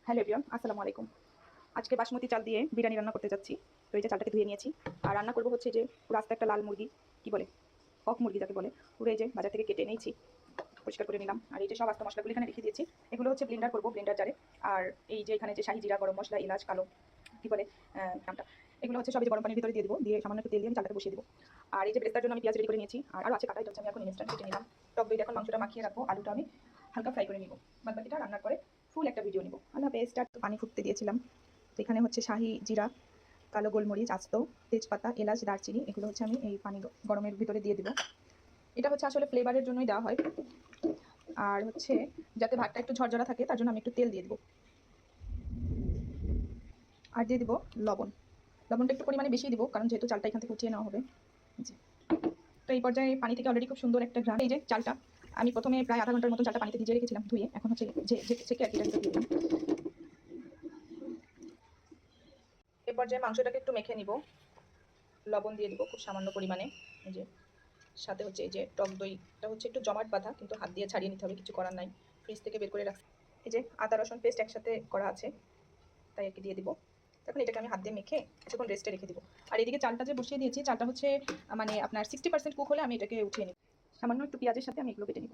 Hello everyone, আসসালামু আলাইকুম। আজকে বাসমতি চাল দিয়ে বিরিয়ানি রান্না করতে যাচ্ছি। তো এই যে চালটাকে ধুয়ে নিয়েছি আর রান্না করব হচ্ছে যে পুরো আস্ত একটা লাল মুরগি, কি বলে কক মুরগি যাকে বলে, পুরো এই যে বাজার থেকে কেটে নিয়েছি, পরিষ্কার করে নিলাম। আর এই যে সব আস্ত মশলাগুলো এখানে রেখে দিয়েছি, এগুলো হচ্ছে ব্লেন্ডার করবো ব্লেন্ডার জারে। আর এই যে এখানে যে শাহি জিরা, গরম মশলা, এলাচ, কালো কি বলে নামটা, এগুলো হচ্ছে সব এই যে গরম পানির ভিতরে দিয়ে দেবো, দিয়ে সামান্য একটু তেল দিয়ে আমি চালটাকে বসিয়ে দেবো। আর এই যে ব্রেস্তার জন্য আমি পেঁয়াজ রেডি করে নিয়েছি, আর আরও আছে কাটা, এটা হচ্ছে আমি এখন ইনস্ট্যান্ট কেটে নিলাম। টক দইটা এখন মাংসটা মাখিয়ে রাখবো, আলুটা আমি হালকা ফ্রাই করে নিব, বাদ বাকিটা রান্নার পরে ফুল একটা ভিডিও নিব। আল্লাহ পেস্টটা পানি ফুটতে দিয়েছিলাম। তো এখানে হচ্ছে শাহি জিরা, কালো গোলমরিচ, আস্ত তেজপাতা, এলাচ, দারচিনি, এগুলো হচ্ছে আমি এই পানি গরমের ভিতরে দিয়ে দেবো। এটা হচ্ছে আসলে ফ্লেভারের জন্যই দেওয়া হয়, আর হচ্ছে যাতে ভাতটা একটু ঝরঝরা থাকে তার জন্য আমি একটু তেল দিয়ে দেবো। আর দিয়ে দিব লবণ। লবণটা একটু পরিমাণে বেশি দিব, কারণ যেহেতু চালটা এখান থেকে উঠিয়ে নেওয়া হবে। জি। তো এই পর্যায়ে পানি থেকে অলরেডি খুব সুন্দর একটা ঘ্রাণ। এই যে চালটা আমি প্রথমে প্রায় আধা ঘন্টার মতন চালটা পানিতে ভিজিয়ে রেখেছিলাম ধুয়ে, এখন হচ্ছে ছেঁকে আর কি দিয়ে দিলাম। এই পর্যায়ে মাংসটাকে একটু মেখে নিব, লবণ দিয়ে দিব খুব সামান্য পরিমাণে। এই যে সাথে হচ্ছে এই যে টক দইটা হচ্ছে একটু জমাট বাঁধা, কিন্তু হাত দিয়ে ছাড়িয়ে নিতে হবে, কিছু করার নাই, ফ্রিজ থেকে বের করে রাখছি। এই যে আদা রসুন পেস্ট একসাথে করা আছে, তাই একে দিয়ে দিব। তখন এটাকে আমি হাত দিয়ে মেখে কিছুক্ষণ রেস্টে রেখে দিব। আর এদিকে চালটা যে বসিয়ে দিয়েছি, চালটা হচ্ছে মানে আপনার 60% কুক হলে আমি এটাকে উঠিয়ে নিব। সামান্য একটু পেঁয়াজের সাথে আমি এগুলো কেটে নিব।